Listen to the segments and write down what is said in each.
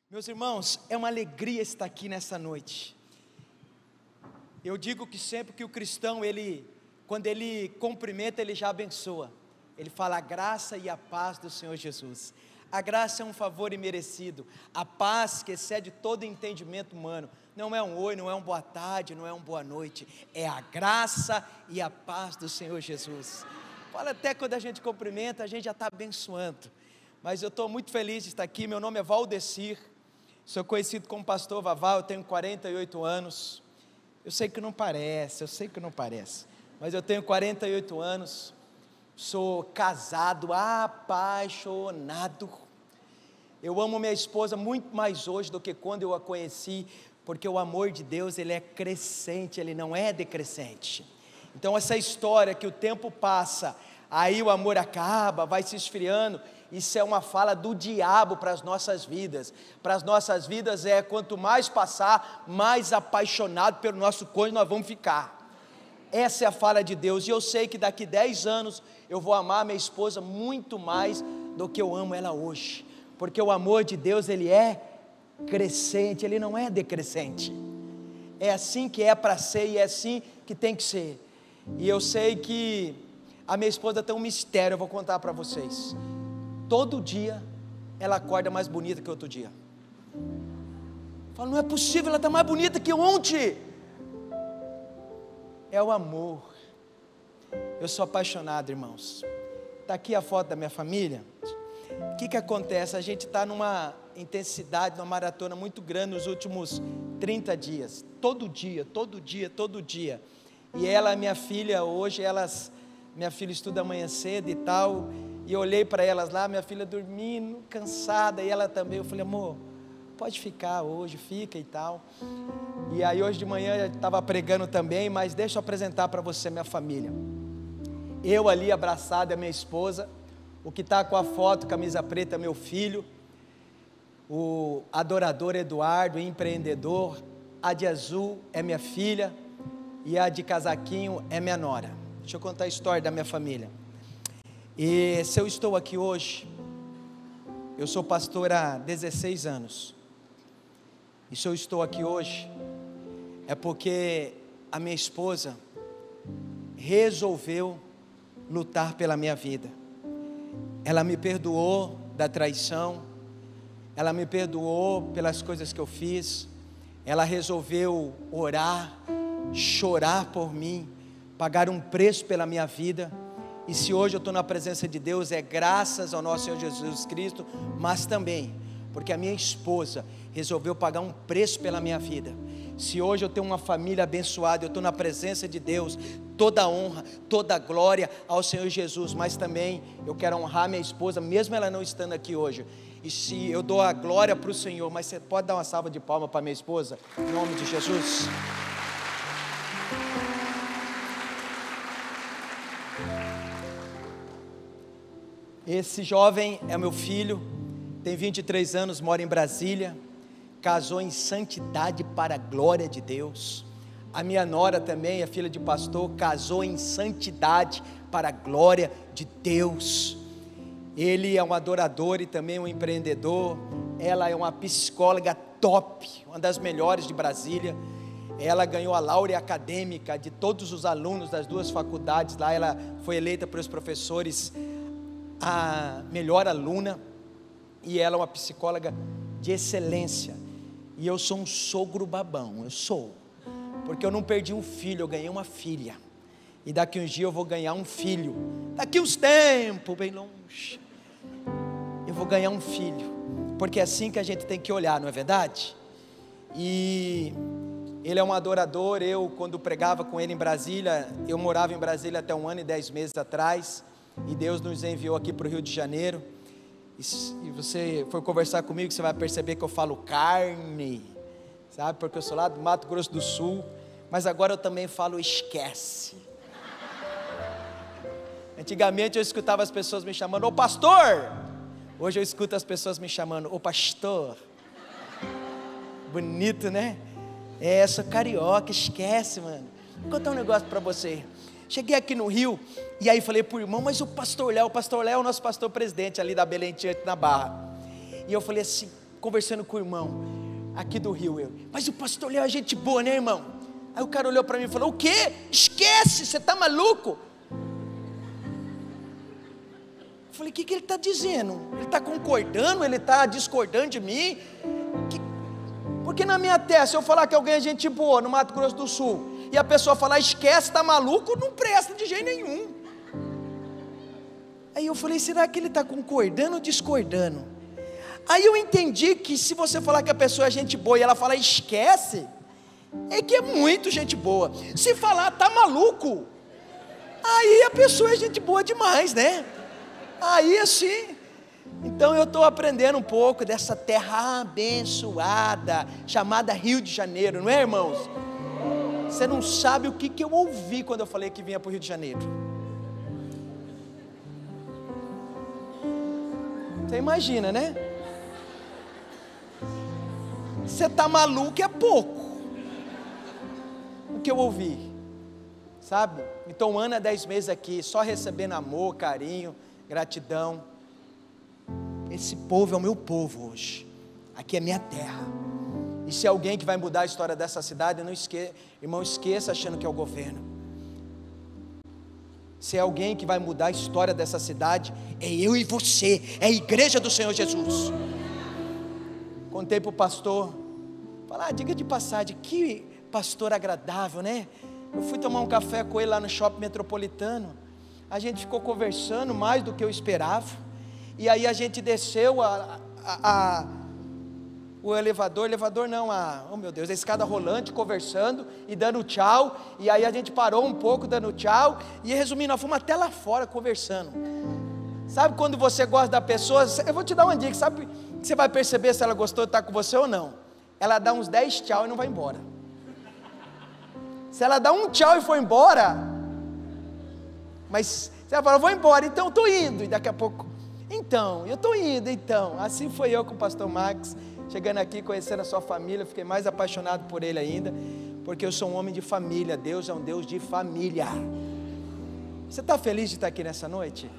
Meus irmãos, é uma alegria estar aqui nessa noite. Eu digo que sempre que o cristão, quando ele cumprimenta, ele já abençoa. Ele fala a graça e a paz do Senhor Jesus. A graça é um favor imerecido. A paz que excede todo entendimento humano. Não é um oi, não é um boa tarde, não é um boa noite. É a graça e a paz do Senhor Jesus. Fala, até quando a gente cumprimenta, a gente já está abençoando. Mas eu estou muito feliz de estar aqui. Meu nome é Valdecir. Sou conhecido como pastor Vavá, eu tenho 48 anos, eu sei que não parece, mas eu tenho 48 anos, sou casado, apaixonado, eu amo minha esposa muito mais hoje do que quando eu a conheci, porque o amor de Deus, ele é crescente, ele não é decrescente. Então essa história que o tempo passa, aí o amor acaba, vai se esfriando, isso é uma fala do diabo para as nossas vidas. Para as nossas vidas quanto mais passar, mais apaixonado pelo nosso cônjuge nós vamos ficar. Essa é a fala de Deus, e eu sei que daqui 10 anos eu vou amar minha esposa muito mais do que eu amo ela hoje, porque o amor de Deus, ele é crescente, ele não é decrescente. É assim que é para ser, e é assim que tem que ser. E eu sei que a minha esposa tem um mistério, eu vou contar para vocês. Todo dia ela acorda mais bonita que outro dia. Eu falo, não é possível, ela está mais bonita que ontem. É o amor. Eu sou apaixonado, irmãos. Está aqui a foto da minha família. O que acontece? A gente está numa intensidade, numa maratona muito grande nos últimos 30 dias. Todo dia. E ela, minha filha, hoje minha filha estuda amanhã cedo e tal. E eu olhei para elas lá, minha filha dormindo, cansada, e ela também. Eu falei, amor, pode ficar hoje, fica e tal. E aí hoje de manhã eu estava pregando também, mas deixa eu apresentar para você minha família. Eu ali abraçado, a minha esposa, o que está com a foto, camisa preta, meu filho, o adorador Eduardo, empreendedor, a de azul é minha filha, e a de casaquinho é minha nora. Deixa eu contar a história da minha família. E se eu estou aqui hoje, eu sou pastor há 16 anos, e se eu estou aqui hoje, é porque a minha esposa resolveu lutar pela minha vida. Ela me perdoou da traição, ela me perdoou pelas coisas que eu fiz, ela resolveu orar, chorar por mim, pagar um preço pela minha vida. E se hoje eu estou na presença de Deus, é graças ao nosso Senhor Jesus Cristo, mas também porque a minha esposa resolveu pagar um preço pela minha vida. Se hoje eu tenho uma família abençoada, eu estou na presença de Deus, toda a honra, toda a glória ao Senhor Jesus, mas também eu quero honrar minha esposa, mesmo ela não estando aqui hoje. E se eu dou a glória para o Senhor, mas você pode dar uma salva de palmas para minha esposa, em nome de Jesus. Esse jovem é meu filho, tem 23 anos, mora em Brasília, casou em santidade para a glória de Deus. A minha nora também, a filha de pastor, casou em santidade para a glória de Deus. Ele é um adorador e também um empreendedor. Ela é uma psicóloga top, uma das melhores de Brasília. Ela ganhou a laurea acadêmica de todos os alunos das duas faculdades lá. Ela foi eleita pelos professores a melhor aluna, e ela é uma psicóloga de excelência, e eu sou um sogro babão, porque eu não perdi um filho, eu ganhei uma filha, e daqui uns dias eu vou ganhar um filho, daqui uns tempos, bem longe, eu vou ganhar um filho, porque é assim que a gente tem que olhar, não é verdade? E ele é um adorador. Eu, quando pregava com ele em Brasília, eu morava em Brasília até 1 ano e 10 meses atrás, e Deus nos enviou aqui para o Rio de Janeiro, e você for conversar comigo, você vai perceber que eu falo carne, sabe, porque eu sou lá do Mato Grosso do Sul, mas agora eu também falo esquece. Antigamente eu escutava as pessoas me chamando, ô pastor, hoje eu escuto as pessoas me chamando, ô pastor. Bonito, né? Sou carioca, esquece, mano. Vou contar um negócio para você. Cheguei aqui no Rio, e aí falei para o irmão, mas o pastor Léo é o nosso pastor presidente ali da Belém Church na Barra. E eu falei assim, conversando com o irmão aqui do Rio, mas o pastor Léo é gente boa, né, irmão? Aí o cara olhou para mim e falou: o quê? Esquece, você está maluco? Eu falei: o que ele está dizendo? Ele está concordando? Ele está discordando de mim? Porque na minha terra, se eu falar que alguém é gente boa no Mato Grosso do Sul, e a pessoa falar esquece, está maluco, não presta de jeito nenhum. Aí eu falei: será que ele está concordando ou discordando? Aí eu entendi que se você falar que a pessoa é gente boa e ela fala esquece, é que é muito gente boa. Se falar tá maluco, aí a pessoa é gente boa demais, né? Aí assim, então eu estou aprendendo um pouco dessa terra abençoada, chamada Rio de Janeiro, não é, irmãos? Você não sabe o que eu ouvi quando eu falei que vinha para o Rio de Janeiro. Você imagina, né? Você está maluco é pouco o que eu ouvi, sabe? Então um ano é 10 meses aqui, só recebendo amor, carinho, gratidão. Esse povo é o meu povo hoje, aqui é minha terra. E se alguém que vai mudar a história dessa cidade, não esqueça, irmão, esqueça achando que é o governo. Se é alguém que vai mudar a história dessa cidade, é eu e você, é a igreja do Senhor Jesus. Contei para o pastor, falar, diga de passagem, que pastor agradável, né? Eu fui tomar um café com ele lá no Shopping Metropolitano, a gente ficou conversando mais do que eu esperava, e aí a gente desceu o elevador não, oh meu Deus, a escada rolante, conversando e dando tchau, e aí a gente parou um pouco dando tchau, e resumindo, nós fomos até lá fora conversando. Sabe quando você gosta da pessoa, eu vou te dar uma dica, sabe, você vai perceber se ela gostou de estar com você ou não. Ela dá uns 10 tchau e não vai embora. Se ela dá um tchau e for embora, mas você vai falar, vou embora, então estou indo, e daqui a pouco, então, eu estou indo, então. Assim foi eu com o pastor Max, chegando aqui, conhecendo a sua família, fiquei mais apaixonado por ele ainda, porque eu sou um homem de família, Deus é um Deus de família. Você está feliz de estar aqui nessa noite?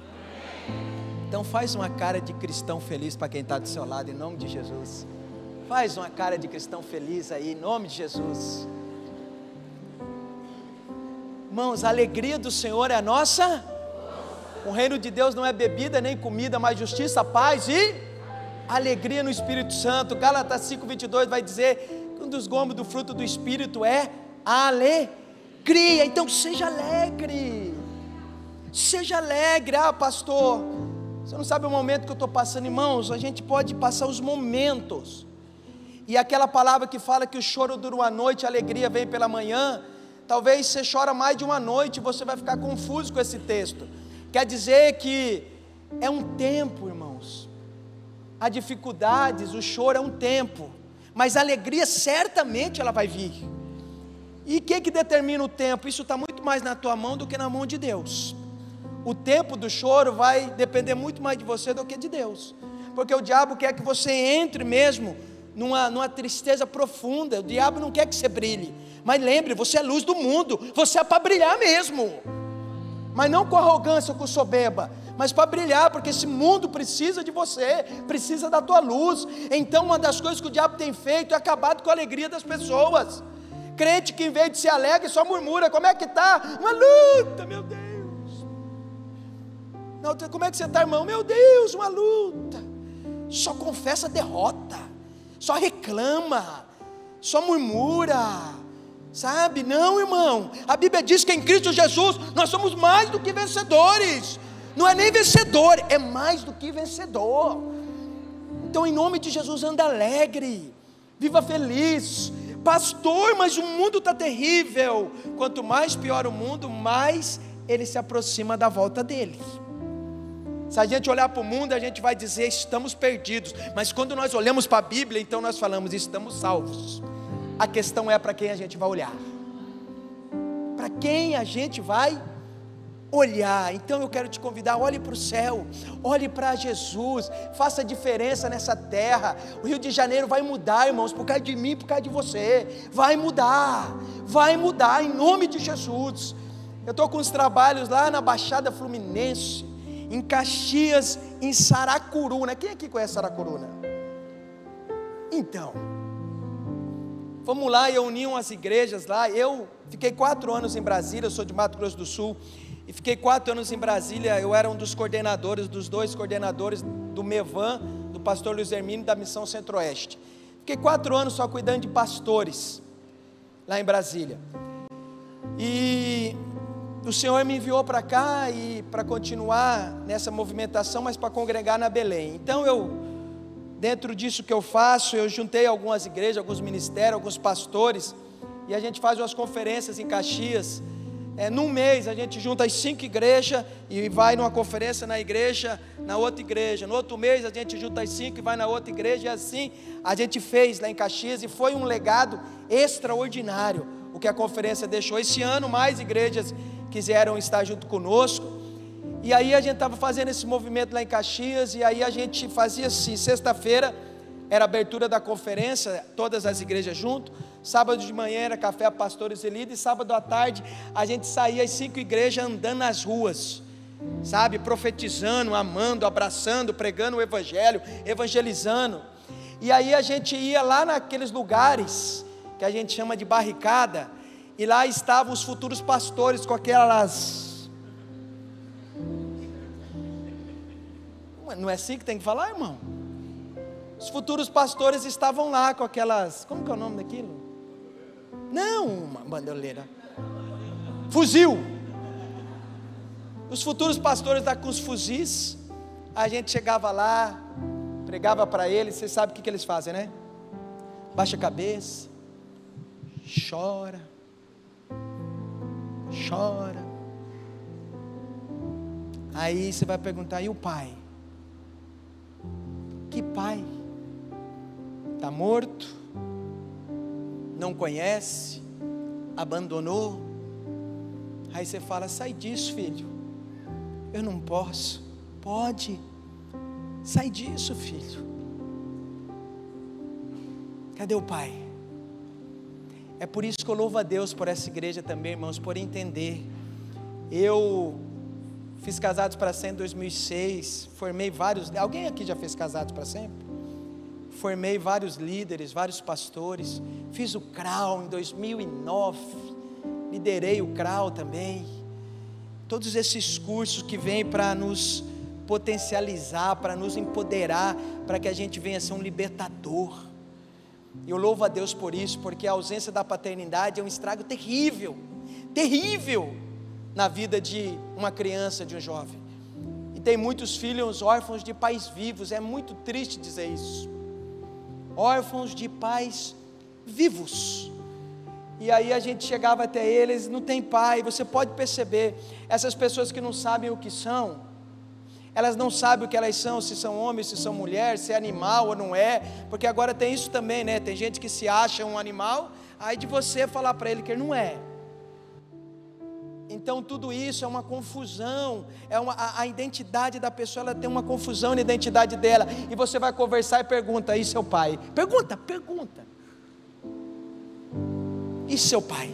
Então faz uma cara de cristão feliz para quem está do seu lado, em nome de Jesus. Faz uma cara de cristão feliz aí, em nome de Jesus. Irmãos, a alegria do Senhor é a nossa. O reino de Deus não é bebida nem comida, mas justiça, paz e alegria no Espírito Santo. Gálatas 5:22 vai dizer que um dos gomos do fruto do Espírito é a alegria. Então seja alegre. Seja alegre. Ah, pastor, você não sabe o momento que eu estou passando. Irmãos, a gente pode passar os momentos, e aquela palavra que fala que o choro dura uma noite, a alegria vem pela manhã. Talvez você chora mais de uma noite, você vai ficar confuso com esse texto. Quer dizer que é um tempo, irmãos. Há dificuldades, o choro é um tempo, mas a alegria certamente ela vai vir. E o que determina o tempo? Isso está muito mais na tua mão do que na mão de Deus. O tempo do choro vai depender muito mais de você do que de Deus, porque o diabo quer que você entre mesmo numa tristeza profunda. O diabo não quer que você brilhe, mas lembre, você é luz do mundo, você é para brilhar mesmo, mas não com arrogância ou com soberba, mas para brilhar, porque esse mundo precisa de você, precisa da tua luz. Então uma das coisas que o diabo tem feito é acabado com a alegria das pessoas. Crente que em vez de ser alegre só murmura, como é que está? Uma luta, meu Deus. Não, como é que você está, irmão? Meu Deus, uma luta. Só confessa derrota, só reclama, só murmura, sabe? Não, irmão, a Bíblia diz que em Cristo Jesus nós somos mais do que vencedores. Não é nem vencedor, é mais do que vencedor. Então em nome de Jesus anda alegre, viva feliz. Pastor, mas o mundo está terrível. Quanto mais pior o mundo, mais ele se aproxima da volta dele. Se a gente olhar para o mundo, a gente vai dizer estamos perdidos, mas quando nós olhamos para a Bíblia, então nós falamos estamos salvos. A questão é para quem a gente vai olhar, para quem a gente vai olhar. Então eu quero te convidar, olhe para o céu, olhe para Jesus, faça diferença nessa terra. O Rio de Janeiro vai mudar, irmãos, por causa de mim, por causa de você, vai mudar em nome de Jesus. Eu estou com uns trabalhos lá na Baixada Fluminense, em Caxias, em Saracuruna. Quem aqui conhece Saracuruna? Então, vamos lá, eu uni umas igrejas lá. Eu fiquei 4 anos em Brasília, eu sou de Mato Grosso do Sul, e fiquei 4 anos em Brasília. Eu era um dos coordenadores, dos 2 coordenadores do MEVAN, do pastor Luiz Hermínio, da Missão Centro-Oeste. Fiquei 4 anos só cuidando de pastores, lá em Brasília, e o Senhor me enviou para cá, e para continuar nessa movimentação, mas para congregar na Belém. Então dentro disso que eu faço, eu juntei algumas igrejas, alguns ministérios, alguns pastores, e a gente faz umas conferências em Caxias. Num mês a gente junta as 5 igrejas e vai numa conferência na igreja, na outra igreja. No outro mês a gente junta as 5 e vai na outra igreja, e assim a gente fez lá em Caxias, e foi um legado extraordinário o que a conferência deixou. Esse ano mais igrejas quiseram estar junto conosco, e aí a gente estava fazendo esse movimento lá em Caxias, e aí a gente fazia assim: sexta-feira era a abertura da conferência, todas as igrejas junto. Sábado de manhã era café a pastores e líderes, e sábado à tarde a gente saía as 5 igrejas andando nas ruas, sabe, profetizando, amando, abraçando, pregando o evangelho, evangelizando. E aí a gente ia lá naqueles lugares que a gente chama de barricada, e lá estavam os futuros pastores com aquelas... Não é assim que tem que falar, irmão? Os futuros pastores estavam lá com aquelas... Como que é o nome daquilo? Não, uma bandoleira. Fuzil. Os futuros pastores lá com os fuzis. A gente chegava lá, pregava para eles. Você sabe o que eles fazem, né? Baixa a cabeça, chora, chora. Aí você vai perguntar: e o pai? Que pai? Está morto? Não conhece? Abandonou? Aí você fala: sai disso, filho. Eu não posso. Pode. Sai disso, filho. Cadê o pai? É por isso que eu louvo a Deus por essa igreja também, irmãos, por entender. Eu fiz Casados para Sempre em 2006, formei vários... Alguém aqui já fez Casados para Sempre? Formei vários líderes, vários pastores. Fiz o CRAU em 2009, liderei o CRAU também. Todos esses cursos que vêm para nos potencializar, para nos empoderar, para que a gente venha ser um libertador. Eu louvo a Deus por isso, porque a ausência da paternidade é um estrago terrível, terrível na vida de uma criança, de um jovem. E tem muitos filhos órfãos de pais vivos. É muito triste dizer isso. Órfãos de pais vivos. E aí a gente chegava até eles: não tem pai. Você pode perceber, essas pessoas que não sabem o que são, elas não sabem o que elas são, se são homens, se são mulheres, se é animal ou não é, porque agora tem isso também, né? Tem gente que se acha um animal, aí de você falar para ele que ele não é. Então tudo isso é uma confusão, a identidade da pessoa, ela tem uma confusão na identidade dela, e você vai conversar e pergunta: e seu pai? Pergunta. E seu pai?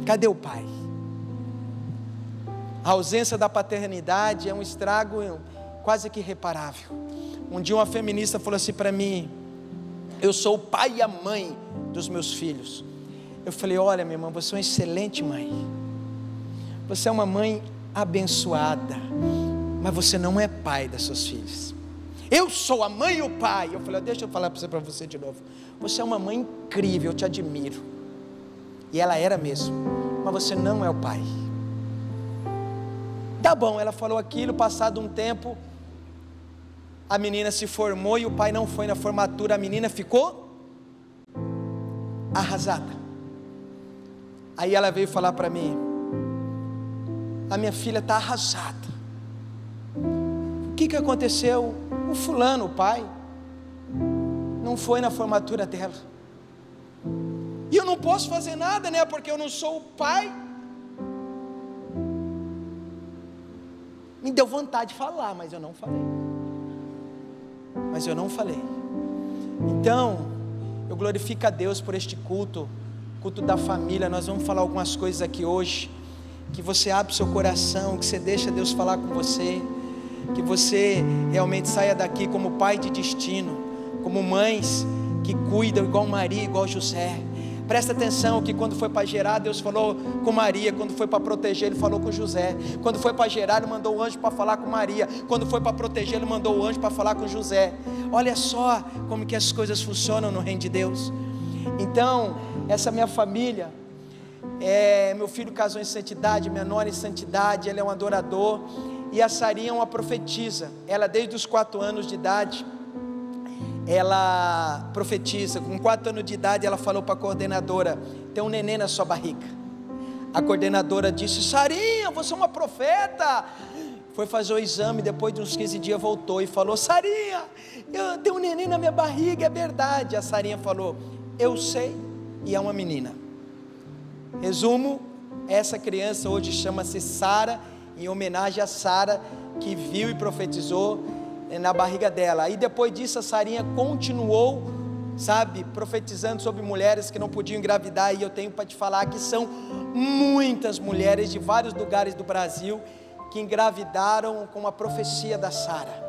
Cadê o pai? A ausência da paternidade é um estrago quase que irreparável. Um dia uma feminista falou assim para mim: eu sou o pai e a mãe dos meus filhos. Eu falei: olha, minha irmã, você é uma excelente mãe, você é uma mãe abençoada, mas você não é pai das suas filhas. Eu sou a mãe e o pai. Eu falei: deixa eu falar para você de novo. Você é uma mãe incrível, eu te admiro. E ela era mesmo, mas você não é o pai. Tá bom, ela falou aquilo. Passado um tempo, a menina se formou e o pai não foi na formatura. A menina ficou arrasada. Aí ela veio falar para mim: a minha filha está arrasada. O que aconteceu? O fulano, o pai, não foi na formatura dela. E eu não posso fazer nada, né? Porque eu não sou o pai. Me deu vontade de falar, mas eu não falei. Então, eu glorifico a Deus por este culto da família. Nós vamos falar algumas coisas aqui hoje, que você abre seu coração, que você deixa Deus falar com você, que você realmente saia daqui como pai de destino, como mães que cuidam, igual Maria, igual José. Presta atenção que quando foi para gerar, Deus falou com Maria. Quando foi para proteger, Ele falou com José. Quando foi para gerar, Ele mandou o anjo para falar com Maria. Quando foi para proteger, Ele mandou o anjo para falar com José. Olha só como que as coisas funcionam no reino de Deus. Então, essa minha família, meu filho casou em santidade, minha nora em santidade, ele é um adorador. E a Sarinha é uma profetisa. Ela desde os 4 anos de idade, ela profetiza. Com 4 anos de idade ela falou para a coordenadora: tem um neném na sua barriga. A coordenadora disse: Sarinha, você é uma profeta. Foi fazer o exame, depois de uns 15 dias voltou e falou: Sarinha, eu tenho um neném na minha barriga, é verdade. A Sarinha falou: eu sei, e é uma menina. Resumo, essa criança hoje chama-se Sara, em homenagem a Sara, que viu e profetizou na barriga dela. Aí depois disso a Sarinha continuou, profetizando sobre mulheres que não podiam engravidar. E eu tenho para te falar que são muitas mulheres de vários lugares do Brasil que engravidaram com a profecia da Sara.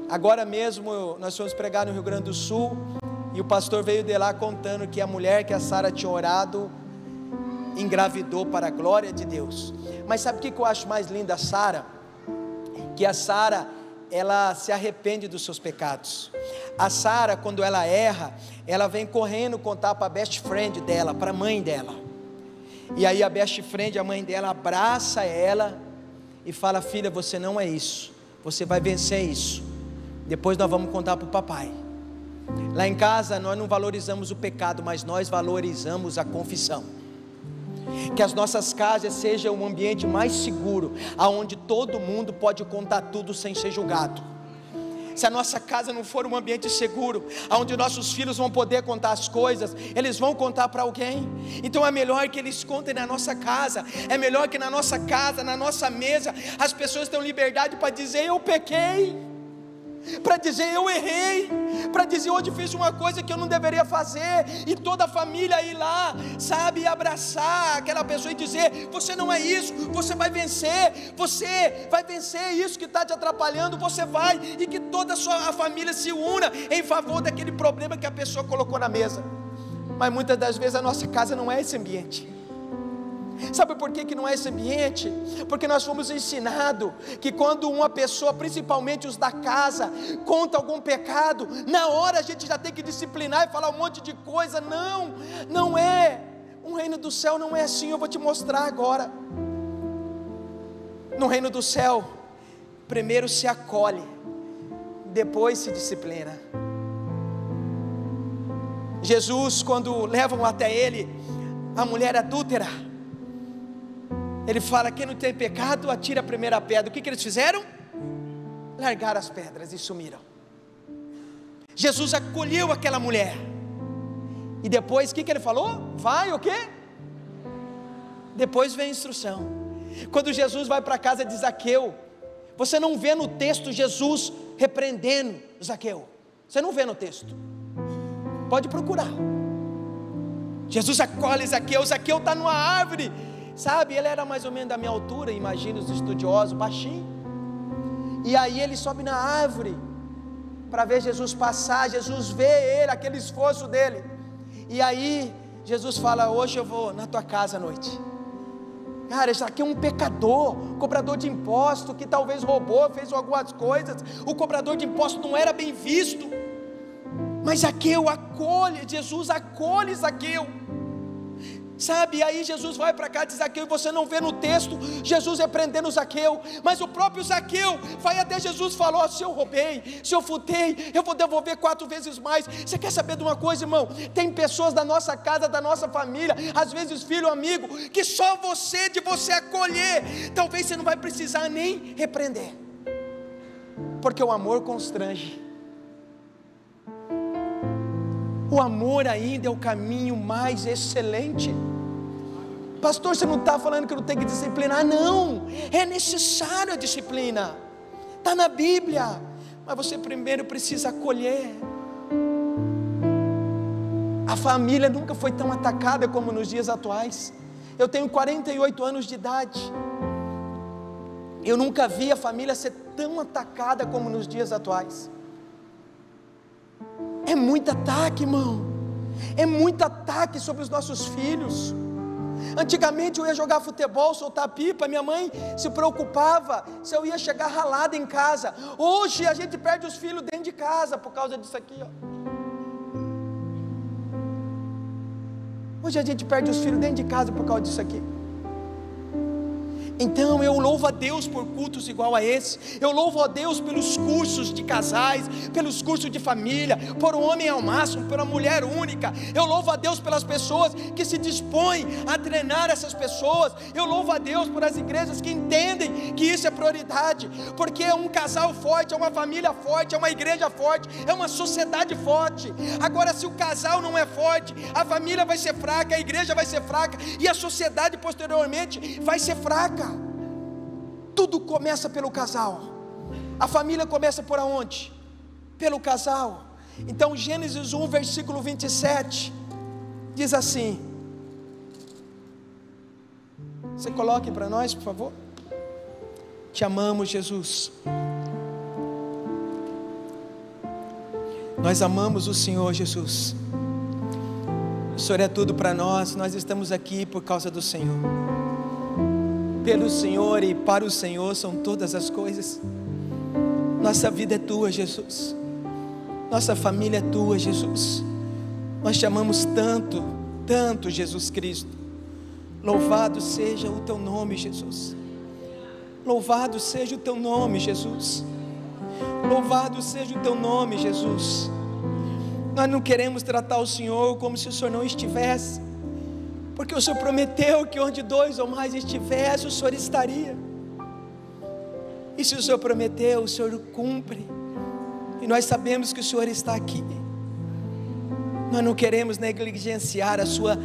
Agora mesmo nós fomos pregar no Rio Grande do Sul, e o pastor veio de lá contando que a mulher que a Sara tinha orado engravidou, para a glória de Deus. Mas sabe o que eu acho mais lindo da Sara? Que a Sara, ela se arrepende dos seus pecados. A Sara, quando ela erra, ela vem correndo contar para a best friend dela, para a mãe dela. E aí a best friend, a mãe dela, abraça ela e fala: filha, você não é isso, você vai vencer isso, depois nós vamos contar para o papai. Lá em casa nós não valorizamos o pecado, mas nós valorizamos a confissão. Que as nossas casas sejam um ambiente mais seguro, aonde todo mundo pode contar tudo sem ser julgado. Se a nossa casa não for um ambiente seguro, aonde nossos filhos vão poder contar as coisas, eles vão contar para alguém. Então é melhor que eles contem na nossa casa. É melhor que na nossa casa, na nossa mesa, as pessoas tenham liberdade para dizer: eu pequei, para dizer: eu errei, para dizer: hoje fiz uma coisa que eu não deveria fazer. E toda a família ir lá, e abraçar aquela pessoa e dizer: você não é isso, você vai vencer isso que está te atrapalhando, você vai. E que toda a família se una em favor daquele problema que a pessoa colocou na mesa. Mas muitas das vezes a nossa casa não é esse ambiente. Sabe por que não é esse ambiente? Porque nós fomos ensinados que quando uma pessoa, principalmente os da casa, conta algum pecado, na hora a gente já tem que disciplinar e falar um monte de coisa. Não é. Um reino do céu não é assim. Eu vou te mostrar agora. No reino do céu, primeiro se acolhe, depois se disciplina. Jesus, quando levam até ele a mulher adúltera, ele fala: quem não tem pecado, atira a primeira pedra. O que eles fizeram? Largaram as pedras e sumiram. Jesus acolheu aquela mulher. E depois, o que ele falou? Vai o quê? Depois vem a instrução. Quando Jesus vai para a casa de Zaqueu, você não vê no texto Jesus repreendendo Zaqueu. Você não vê no texto. Pode procurar. Jesus acolhe Zaqueu. Zaqueu está numa árvore. Ele era mais ou menos da minha altura, imagina os estudiosos, baixinho. E aí ele sobe na árvore para ver Jesus passar. Jesus vê ele, aquele esforço dele. E aí Jesus fala: hoje eu vou na tua casa à noite. Cara, esse aqui é um pecador, cobrador de imposto, que talvez roubou, fez algumas coisas. O cobrador de imposto não era bem visto. Mas Zaqueu acolhe, Jesus acolhe Zaqueu. E aí Jesus vai para cá de Zaqueu, e você não vê no texto Jesus repreendendo Zaqueu, mas o próprio Zaqueu vai até Jesus e falou: se eu roubei, se eu furtei, eu vou devolver 4 vezes mais. Você quer saber de uma coisa, irmão? Tem pessoas da nossa casa, da nossa família, às vezes filho, amigo, que só de você acolher, talvez você não vai precisar nem repreender, porque o amor constrange. O amor ainda é o caminho mais excelente. Pastor, você não está falando que eu não tenho que disciplinar? Não, é necessário a disciplina, está na Bíblia, mas você primeiro precisa acolher. A família nunca foi tão atacada como nos dias atuais. Eu tenho 48 anos de idade, eu nunca vi a família ser tão atacada como nos dias atuais. É muito ataque, irmão. É muito ataque sobre os nossos filhos. Antigamente eu ia jogar futebol, soltar pipa, minha mãe se preocupava se eu ia chegar ralado em casa. Hoje a gente perde os filhos dentro de casa por causa disso aqui, ó. Hoje a gente perde os filhos dentro de casa por causa disso aqui. Então eu louvo a Deus por cultos igual a esse. Eu louvo a Deus pelos cursos de casais, pelos cursos de família, por um homem ao máximo, por uma mulher única. Eu louvo a Deus pelas pessoas que se dispõem a treinar essas pessoas. Eu louvo a Deus por as igrejas que entendem que isso é prioridade, porque é um casal forte, é uma família forte, é uma igreja forte, é uma sociedade forte. Agora, se o casal não é forte, a família vai ser fraca, a igreja vai ser fraca e a sociedade posteriormente vai ser fraca. Tudo começa pelo casal. A família começa por aonde? Pelo casal. Então Gênesis 1 versículo 27 diz assim. Você coloque para nós, por favor. Te amamos, Jesus. Nós amamos o Senhor, Jesus. O Senhor é tudo para nós. Nós estamos aqui por causa do Senhor. Pelo Senhor e para o Senhor são todas as coisas. Nossa vida é tua, Jesus. Nossa família é tua, Jesus. Nós te amamos tanto, tanto, Jesus Cristo. Louvado seja o teu nome, Jesus. Louvado seja o teu nome, Jesus. Louvado seja o teu nome, Jesus. Nós não queremos tratar o Senhor como se o Senhor não estivesse, porque o Senhor prometeu que onde dois ou mais estivesse, o Senhor estaria. E se o Senhor prometeu, o Senhor cumpre. E nós sabemos que o Senhor está aqui. Nós não queremos negligenciar a sua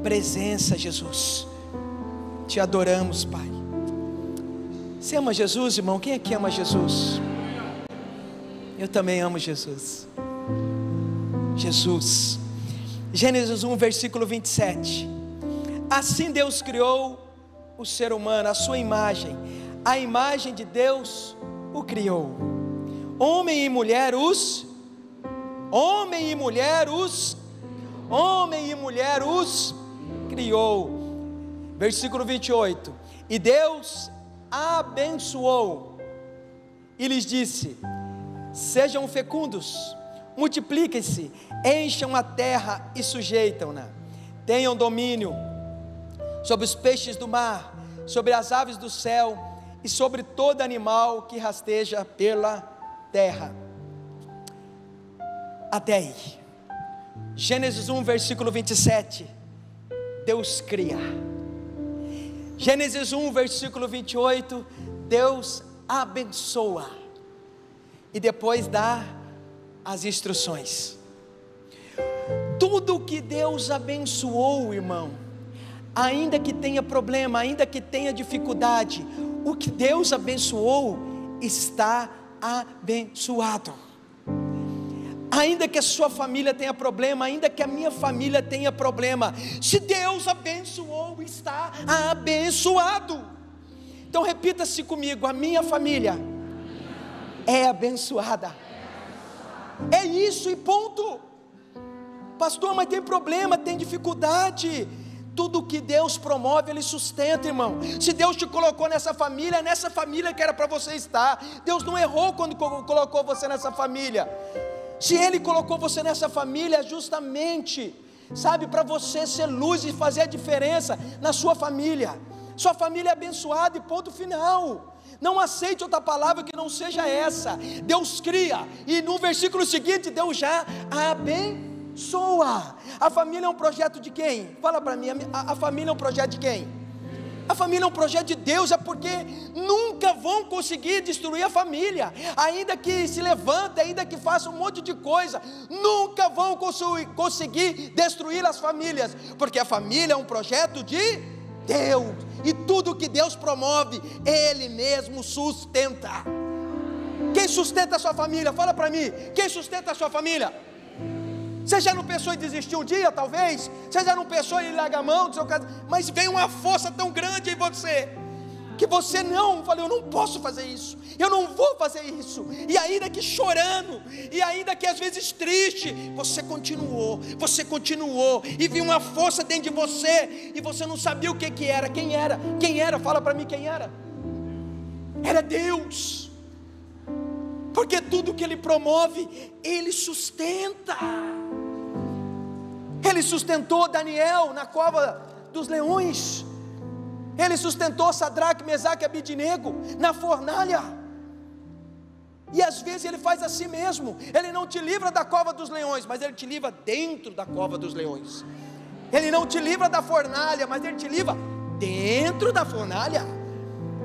presença, Jesus. Te adoramos, Pai. Você ama Jesus, irmão? Quem aqui ama Jesus? Eu também amo Jesus. Jesus. Gênesis 1 versículo 27. Assim Deus criou o ser humano, a sua imagem. A imagem de Deus o criou. Homem e mulher os criou. Versículo 28. E Deus abençoou e lhes disse: sejam fecundos, multipliquem-se, encham a terra e sujeitam-na. Tenham domínio sobre os peixes do mar, sobre as aves do céu e sobre todo animal que rasteja pela terra. Até aí. Gênesis 1 versículo 27. Deus cria. Gênesis 1 versículo 28. Deus abençoa e depois dá as instruções. Tudo que Deus abençoou, irmão, ainda que tenha problema, ainda que tenha dificuldade, o que Deus abençoou está abençoado. Ainda que a sua família tenha problema, ainda que a minha família tenha problema, se Deus abençoou, está abençoado. Então repita-se comigo: a minha família é abençoada. É isso e ponto. Pastor, mas tem problema, tem dificuldade. Tudo que Deus promove, Ele sustenta, irmão. Se Deus te colocou nessa família, é nessa família que era para você estar. Deus não errou quando colocou você nessa família. Se Ele colocou você nessa família, é justamente, sabe, para você ser luz e fazer a diferença na sua família. Sua família é abençoada e ponto final. Não aceite outra palavra que não seja essa. Deus cria e no versículo seguinte Deus já abençoa. A família é um projeto de quem? Fala para mim, a família é um projeto de quem? A família é um projeto de Deus, é porque nunca vão conseguir destruir a família, ainda que se levante, ainda que faça um monte de coisa, nunca vão conseguir destruir as famílias, porque a família é um projeto de Deus, e tudo que Deus promove, Ele mesmo sustenta. Quem sustenta a sua família? Fala para mim, quem sustenta a sua família? Você já não pensou em desistir um dia, talvez? Você já não pensou em largar a mão do seu caso? Mas vem uma força tão grande em você, que você não, falei, eu não posso fazer isso, eu não vou fazer isso, e ainda que chorando, e ainda que às vezes triste, você continuou, e viu uma força dentro de você, e você não sabia o que era, quem era, fala para mim quem era Deus, porque tudo que Ele promove, Ele sustenta. Ele sustentou Daniel na cova dos leões, Ele sustentou Sadraque, Mesaque e Abidnego na fornalha, e às vezes Ele faz assim mesmo. Ele não te livra da cova dos leões, mas Ele te livra dentro da cova dos leões. Ele não te livra da fornalha, mas Ele te livra dentro da fornalha.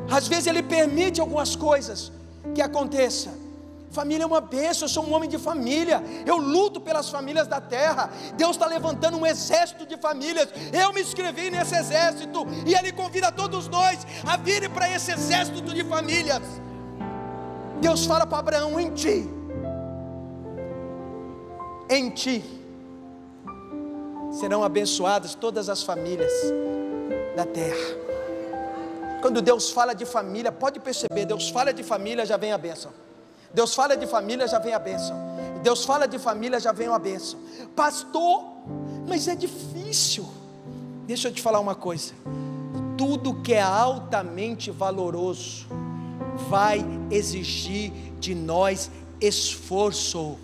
Às vezes Ele permite algumas coisas que aconteçam. Família é uma bênção, eu sou um homem de família, eu luto pelas famílias da terra. Deus está levantando um exército de famílias, eu me inscrevi nesse exército, e Ele convida todos nós a virem para esse exército de famílias. Deus fala para Abraão: em ti serão abençoadas todas as famílias da terra. Quando Deus fala de família, pode perceber, Deus fala de família, já vem a bênção. Deus fala de família, já vem a bênção. Deus fala de família, já vem a bênção. Pastor, mas é difícil. Deixa eu te falar uma coisa: tudo que é altamente valoroso vai exigir de nós esforço.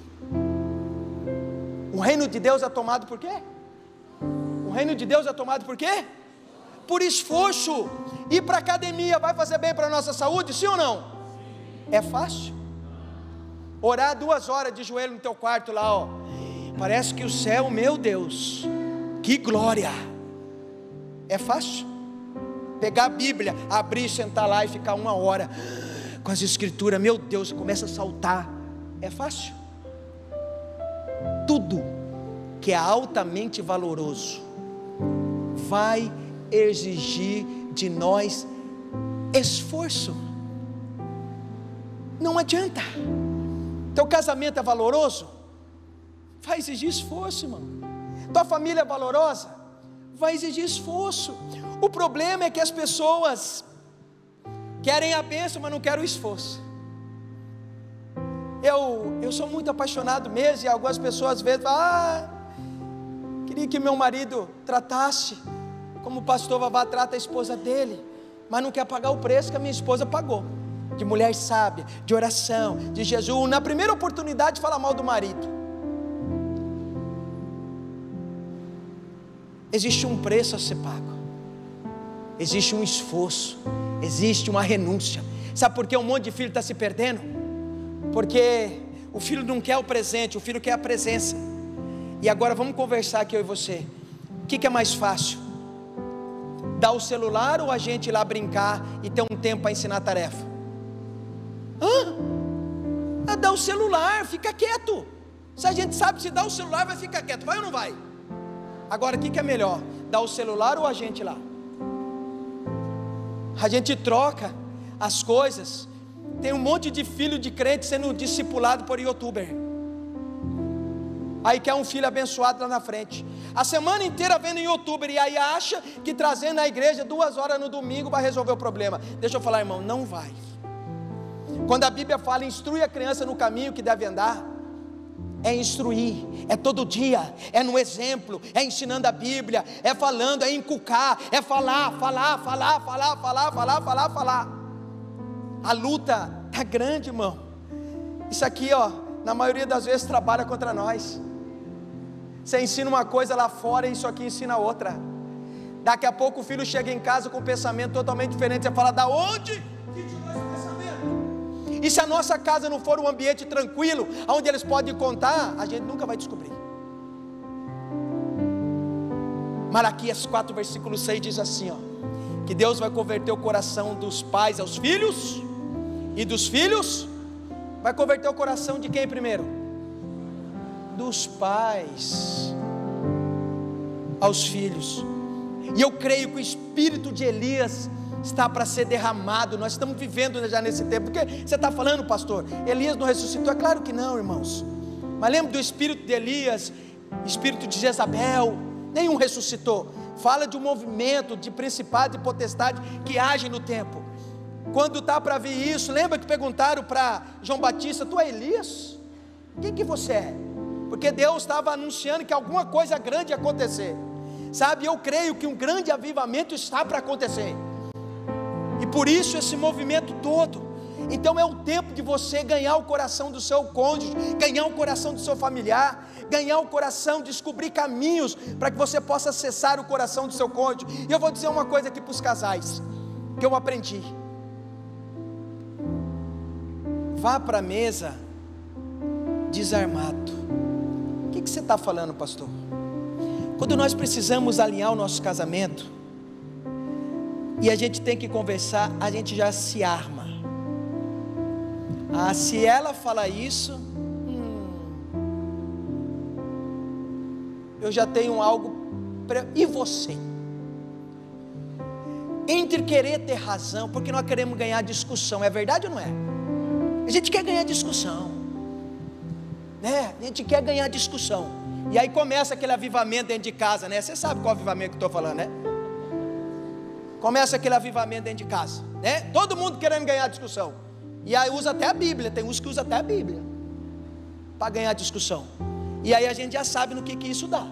O reino de Deus é tomado por quê? O reino de Deus é tomado por quê? Por esforço. Ir para a academia vai fazer bem para a nossa saúde, sim ou não? É fácil? Orar 2 horas de joelho no teu quarto lá, ó, parece que o céu, meu Deus, que glória. É fácil? Pegar a Bíblia, abrir, sentar lá e ficar 1 hora com as escrituras, meu Deus, começa a saltar. É fácil? Tudo que é altamente valoroso vai exigir de nós esforço. Não adianta. Teu casamento é valoroso? Vai exigir esforço, irmão. Tua família é valorosa? Vai exigir esforço. O problema é que as pessoas querem a bênção, mas não querem o esforço. Eu sou muito apaixonado mesmo, e algumas pessoas às vezes falam: queria que meu marido tratasse como o pastor Vavá trata a esposa dele, mas não quer pagar o preço que a minha esposa pagou, de mulher sábia, de oração, de jejum. Na primeira oportunidade fala mal do marido. Existe um preço a ser pago, existe um esforço, existe uma renúncia. Sabe por que um monte de filho está se perdendo? Porque o filho não quer o presente, o filho quer a presença. E agora vamos conversar aqui eu e você. O que é mais fácil? Dar o celular ou a gente ir lá brincar e ter um tempo para ensinar a tarefa? Dá o celular, fica quieto. Se a gente sabe, se dá o celular, vai ficar quieto, vai ou não vai? Agora, o que é melhor? Dar o celular ou a gente lá? A gente troca as coisas. Tem um monte de filho de crente sendo discipulado por youtuber. Aí quer um filho abençoado lá na frente, a semana inteira vendo youtuber, e aí acha que trazendo na igreja 2 horas no domingo vai resolver o problema. Deixa eu falar, irmão, não vai. Quando a Bíblia fala, instrui a criança no caminho que deve andar, é instruir, é todo dia, é no exemplo, é ensinando a Bíblia, é falando, é inculcar, é falar. A luta está grande, irmão. Isso aqui, ó, na maioria das vezes trabalha contra nós. Você ensina uma coisa lá fora e isso aqui ensina outra. Daqui a pouco o filho chega em casa com um pensamento totalmente diferente. Você fala, da onde que tirou esse pensamento? E se a nossa casa não for um ambiente tranquilo, onde eles podem contar, a gente nunca vai descobrir. Malaquias 4, versículo 6 diz assim, ó, que Deus vai converter o coração dos pais aos filhos, e dos filhos vai converter o coração de quem primeiro? Dos pais aos filhos. E eu creio que o espírito de Elias está para ser derramado. Nós estamos vivendo já nesse tempo. Porque você está falando, pastor, Elias não ressuscitou? É claro que não, irmãos. Mas lembra do espírito de Elias, espírito de Jezabel? Nenhum ressuscitou. Fala de um movimento de principado e potestade que age no tempo. Quando está para vir isso, lembra que perguntaram para João Batista: tu é Elias? Quem que você é? Porque Deus estava anunciando que alguma coisa grande ia acontecer, sabe? Eu creio que um grande avivamento está para acontecer, e por isso esse movimento todo. Então é o tempo de você ganhar o coração do seu cônjuge, ganhar o coração do seu familiar, ganhar o coração, descobrir caminhos para que você possa acessar o coração do seu cônjuge. E eu vou dizer uma coisa aqui para os casais, que eu aprendi: vá para a mesa desarmado. O que você está falando, pastor? Quando nós precisamos alinhar o nosso casamento, e a gente tem que conversar, a gente já se arma. Se ela falar isso, eu já tenho algo. E você? Entre querer ter razão, porque nós queremos ganhar discussão, é verdade ou não é? A gente quer ganhar discussão, né? A gente quer ganhar discussão, e aí começa aquele avivamento dentro de casa, né? Você sabe qual avivamento que eu estou falando, né? Começa aquele avivamento dentro de casa, né? Todo mundo querendo ganhar discussão, e aí usa até a Bíblia, tem uns que usa até a Bíblia para ganhar discussão, e aí a gente já sabe no que isso dá.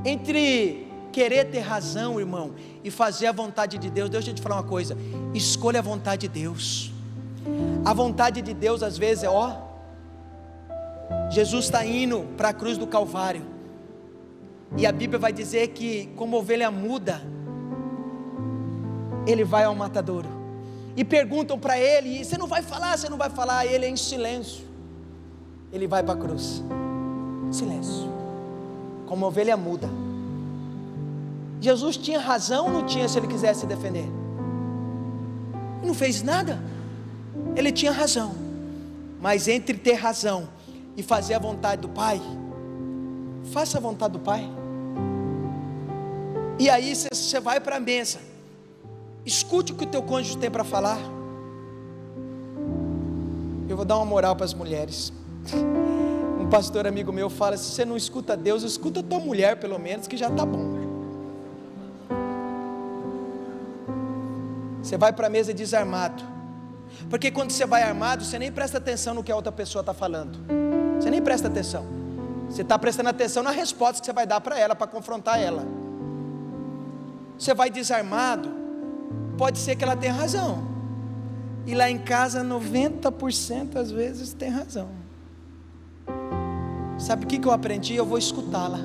Entre querer ter razão, irmão, e fazer a vontade de Deus, deixa eu te falar uma coisa: escolha a vontade de Deus. A vontade de Deus às vezes é, Jesus está indo para a cruz do Calvário, e a Bíblia vai dizer que como ovelha muda, ele vai ao matadouro, e perguntam para ele: você não vai falar, você não vai falar? Ele é em silêncio, ele vai para a cruz, silêncio, como ovelha muda. Jesus tinha razão ou não tinha? Se ele quisesse se defender, ele não fez nada, ele tinha razão. Mas entre ter razão e fazer a vontade do Pai, faça a vontade do Pai. E aí você vai para a mesa, escute o que o teu cônjuge tem para falar. Eu vou dar uma moral para as mulheres. Um pastor amigo meu fala: se você não escuta Deus, escuta a tua mulher pelo menos, que já está bom. Você vai para a mesa desarmado, porque quando você vai armado, você nem presta atenção no que a outra pessoa está falando, você nem presta atenção, você está prestando atenção na resposta que você vai dar para ela, para confrontar ela. Você vai desarmado, pode ser que ela tenha razão, e lá em casa 90% às vezes tem razão. Sabe o que eu aprendi? Eu vou escutá-la.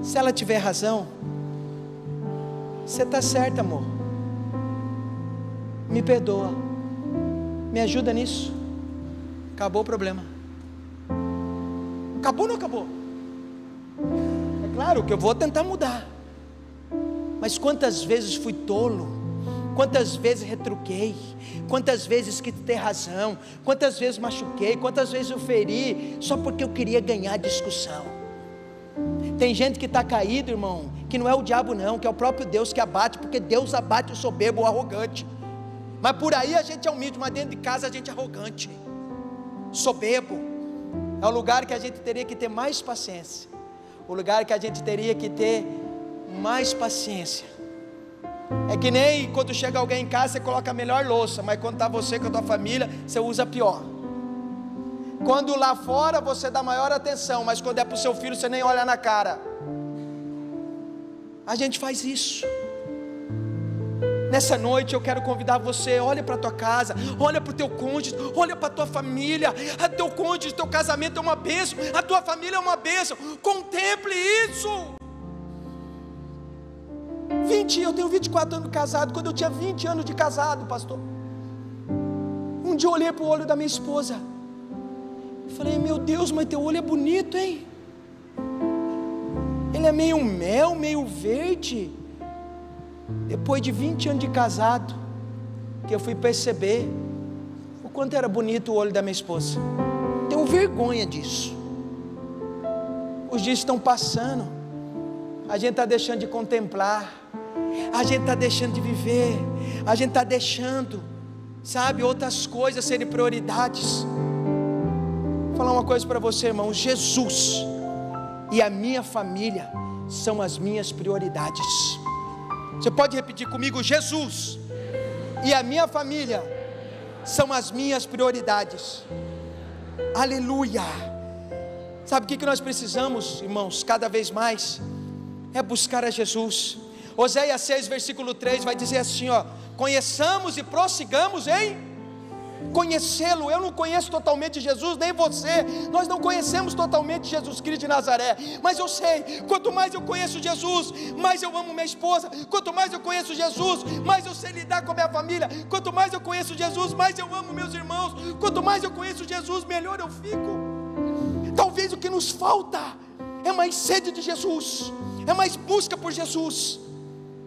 Se ela tiver razão, você está certo, amor, me perdoa, me ajuda nisso, acabou o problema. Acabou ou não acabou? É claro que eu vou tentar mudar, mas quantas vezes fui tolo, quantas vezes retruquei, quantas vezes quis ter razão, quantas vezes machuquei, quantas vezes eu feri, só porque eu queria ganhar discussão. Tem gente que está caído, irmão, que não é o diabo não, que é o próprio Deus que abate, porque Deus abate o soberbo, o arrogante. Mas por aí a gente é humilde, mas dentro de casa a gente é arrogante, soberbo. É o lugar que a gente teria que ter mais paciência, o lugar que a gente teria que ter mais paciência. É que nem quando chega alguém em casa, você coloca a melhor louça, mas quando está você com a tua família, você usa a pior. Quando lá fora você dá maior atenção, mas quando é para o seu filho, você nem olha na cara. A gente faz isso. Nessa noite eu quero convidar você: olha para a tua casa, olha para o teu cônjuge, olha para a tua família. A teu cônjuge, teu casamento é uma bênção, a tua família é uma bênção. Contemple isso. Eu tenho 24 anos de casado. Quando eu tinha 20 anos de casado, pastor, um dia eu olhei para o olho da minha esposa, falei: meu Deus, mas teu olho é bonito, hein? Ele é meio mel, meio verde. Depois de 20 anos de casado, que eu fui perceber o quanto era bonito o olho da minha esposa. Tenho vergonha disso. Os dias estão passando, a gente está deixando de contemplar, a gente está deixando de viver, a gente está deixando, sabe, outras coisas serem prioridades. Vou falar uma coisa para você, irmão: Jesus e a minha família são as minhas prioridades. Você pode repetir comigo? Jesus e a minha família são as minhas prioridades. Aleluia. Sabe o que nós precisamos, irmãos, cada vez mais? É buscar a Jesus. Oséias 6, versículo 3 vai dizer assim, ó: conheçamos e prossigamos em conhecê-lo. Eu não conheço totalmente Jesus, nem você. Nós não conhecemos totalmente Jesus Cristo de Nazaré, mas eu sei, quanto mais eu conheço Jesus, mais eu amo minha esposa. Quanto mais eu conheço Jesus, mais eu sei lidar com a minha família. Quanto mais eu conheço Jesus, mais eu amo meus irmãos. Quanto mais eu conheço Jesus, melhor eu fico. Talvez o que nos falta é mais sede de Jesus, é mais busca por Jesus.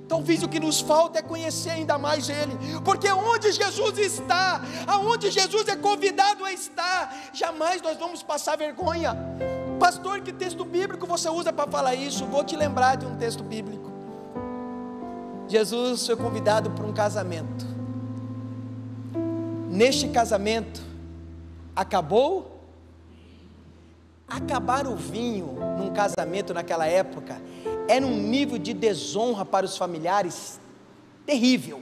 Talvez o que nos falta é conhecer ainda mais Ele, porque onde Jesus está, aonde Jesus é convidado a estar, jamais nós vamos passar vergonha. Pastor, que texto bíblico você usa para falar isso? Vou te lembrar de um texto bíblico. Jesus foi convidado para um casamento. Neste casamento, acabar o vinho num casamento naquela época era um nível de desonra para os familiares terrível.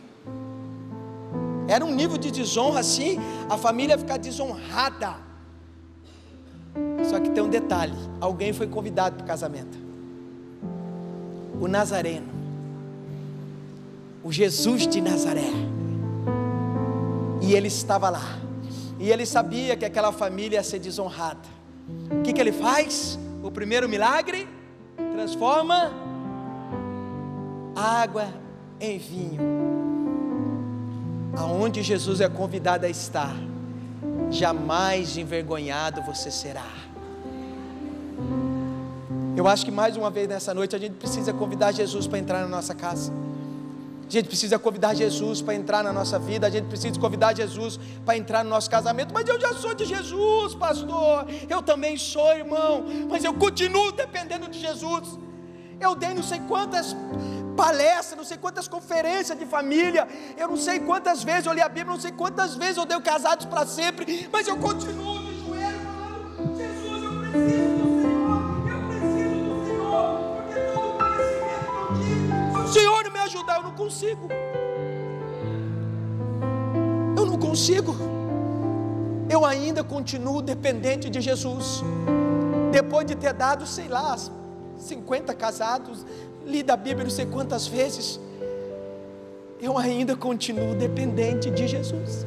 Era um nível de desonra assim, a família ficar desonrada. Só que tem um detalhe: alguém foi convidado para o casamento. O Nazareno, o Jesus de Nazaré. E ele estava lá, e ele sabia que aquela família ia ser desonrada. O que ele faz? O primeiro milagre: transforma água em vinho. Aonde Jesus é convidado a estar, jamais envergonhado você será. Eu acho que mais uma vez nessa noite a gente precisa convidar Jesus para entrar na nossa casa. A gente precisa convidar Jesus para entrar na nossa vida. A gente precisa convidar Jesus para entrar no nosso casamento. Mas eu já sou de Jesus, pastor. Eu também sou, irmão. Mas eu continuo dependendo de Jesus. Eu dei não sei quantas palestras, não sei quantas conferências de família. Eu não sei quantas vezes eu li a Bíblia, não sei quantas vezes eu dei o Casados para Sempre. Mas eu continuo de joelho falando: Jesus, eu preciso do Senhor. Eu preciso do Senhor. Porque todo o conhecimento que eu tive, se o Senhor não me ajudar, eu não consigo. Eu não consigo. Eu ainda continuo dependente de Jesus. Depois de ter dado, sei lá, 50 casados, lido a Bíblia não sei quantas vezes, eu ainda continuo dependente de Jesus.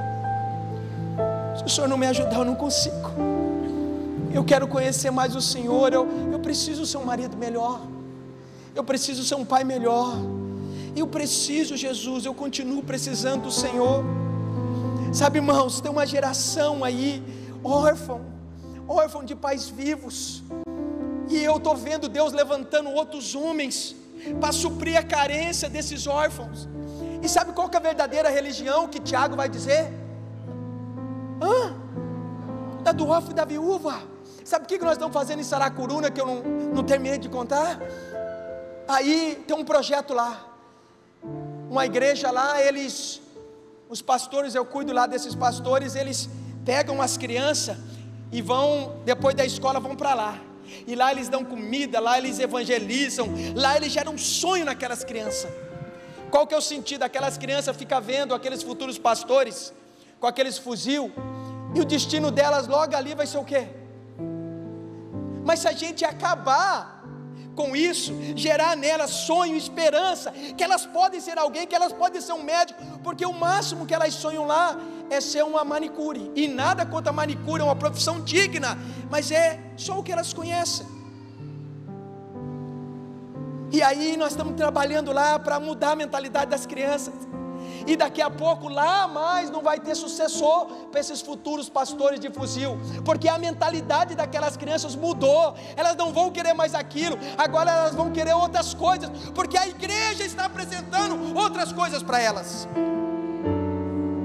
Se o Senhor não me ajudar, eu não consigo. Eu quero conhecer mais o Senhor. Eu preciso ser um marido melhor. Eu preciso ser um pai melhor. Eu preciso, Jesus, eu continuo precisando do Senhor. Sabe, irmãos, tem uma geração aí órfão de pais vivos, e eu estou vendo Deus levantando outros homens para suprir a carência desses órfãos. E sabe qual que é a verdadeira religião que Tiago vai dizer? Da do órfão e da viúva. Sabe o que nós estamos fazendo em Saracuruna, que eu não terminei de contar? Aí tem um projeto lá, uma igreja lá, os pastores, eu cuido lá desses pastores, eles pegam as crianças e vão, depois da escola, vão para lá. E lá eles dão comida, lá eles evangelizam, lá eles geram um sonho naquelas crianças. Qual que é o sentido? Aquelas crianças ficam vendo aqueles futuros pastores com aqueles fuzil, e o destino delas logo ali vai ser o quê? Mas se a gente acabar com isso, gerar nelas sonho, esperança, que elas podem ser alguém, que elas podem ser um médico, porque o máximo que elas sonham lá é ser uma manicure, e nada contra a manicure, é uma profissão digna, mas é só o que elas conhecem. E aí nós estamos trabalhando lá para mudar a mentalidade das crianças, e daqui a pouco lá mais não vai ter sucessor para esses futuros pastores de fuzil, porque a mentalidade daquelas crianças mudou. Elas não vão querer mais aquilo, agora elas vão querer outras coisas, porque a igreja está apresentando outras coisas para elas.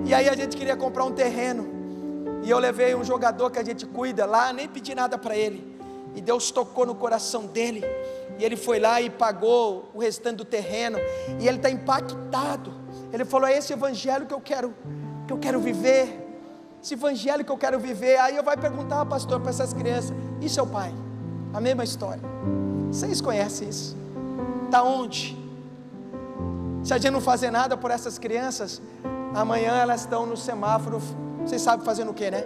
E aí a gente queria comprar um terreno, e eu levei um jogador que a gente cuida lá, nem pedi nada para ele, e Deus tocou no coração dele, e ele foi lá e pagou o restante do terreno, e ele está impactado. Ele falou: é esse evangelho que eu quero viver, esse evangelho que eu quero viver. Aí eu vou perguntar, pastor, para essas crianças: e seu pai? A mesma história. Vocês conhecem isso? Está onde? Se a gente não fazer nada por essas crianças, amanhã elas estão no semáforo, vocês sabem fazendo o que, né?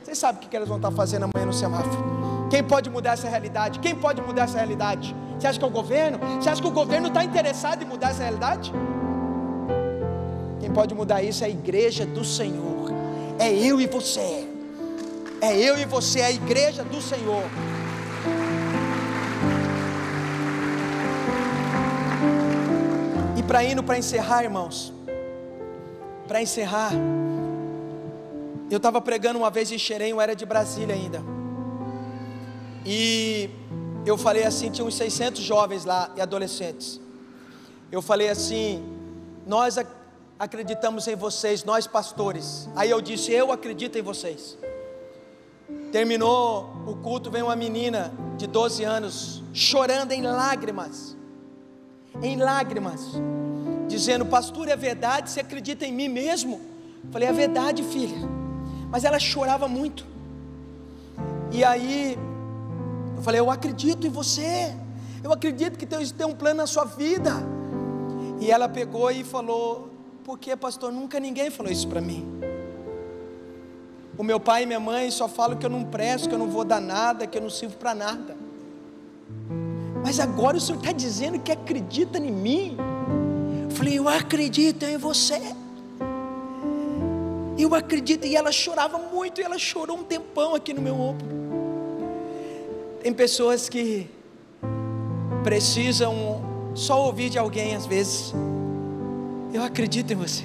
Vocês sabem o que elas vão estar fazendo amanhã no semáforo. Quem pode mudar essa realidade? Quem pode mudar essa realidade? Você acha que é o governo? Você acha que o governo está interessado em mudar essa realidade? Quem pode mudar isso é a igreja do Senhor. É eu e você. É eu e você, é a igreja do Senhor. E para encerrar, irmãos, para encerrar, eu estava pregando uma vez em Xerém, eu era de Brasília ainda, e eu falei assim, tinha uns 600 jovens lá e adolescentes. Eu falei assim: nós acreditamos em vocês, nós pastores. Aí eu disse: eu acredito em vocês. Terminou o culto, veio uma menina de 12 anos, chorando em lágrimas, dizendo: pastor, é verdade, você acredita em mim mesmo? Eu falei: é verdade, filha. Mas ela chorava muito. E aí eu falei: eu acredito em você, eu acredito que Deus tem um plano na sua vida. E ela pegou e falou: por que, pastor? Nunca ninguém falou isso para mim. O meu pai e minha mãe só falam que eu não presto, que eu não vou dar nada, que eu não sirvo para nada. Mas agora o Senhor está dizendo que acredita em mim. Eu falei: eu acredito em você. Eu acredito. E ela chorava muito, e ela chorou um tempão aqui no meu ombro. Tem pessoas que precisam só ouvir de alguém às vezes: eu acredito em você.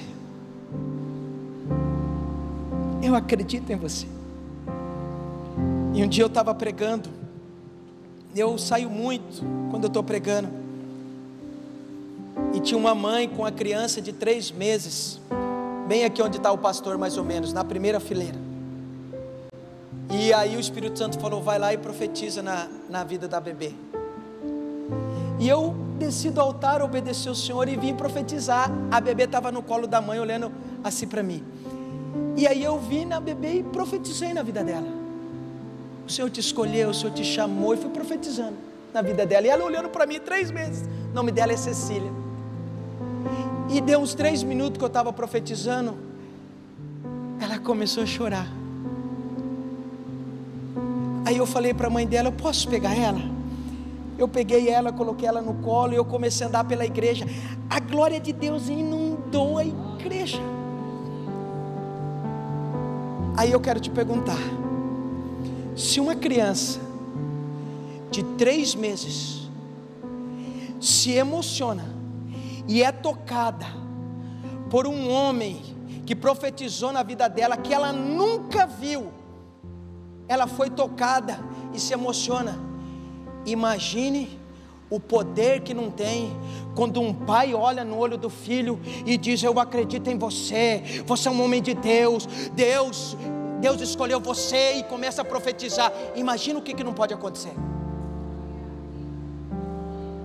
Eu acredito em você. E um dia eu estava pregando. Eu saio muito quando eu estou pregando. E tinha uma mãe com a criança de 3 meses, bem aqui onde está o pastor mais ou menos, na primeira fileira. E aí o Espírito Santo falou: vai lá e profetiza na vida da bebê. E eu desci do altar, obedeci ao Senhor e vim profetizar. A bebê estava no colo da mãe, olhando assim para mim. E aí eu vim na bebê e profetizei na vida dela. O Senhor te escolheu, o Senhor te chamou, e fui profetizando na vida dela. E ela olhando para mim, 3 meses. O nome dela é Cecília. E deu uns 3 minutos que eu estava profetizando, ela começou a chorar. Aí eu falei para a mãe dela: eu posso pegar ela? Eu peguei ela, coloquei ela no colo, e eu comecei a andar pela igreja. A glória de Deus inundou a igreja. Aí eu quero te perguntar: se uma criança de 3 meses se emociona e é tocada por um homem que profetizou na vida dela, que ela nunca viu, ela foi tocada e se emociona, imagine o poder que não tem quando um pai olha no olho do filho e diz: eu acredito em você, você é um homem de Deus, Deus escolheu você, e começa a profetizar. Imagina o que não pode acontecer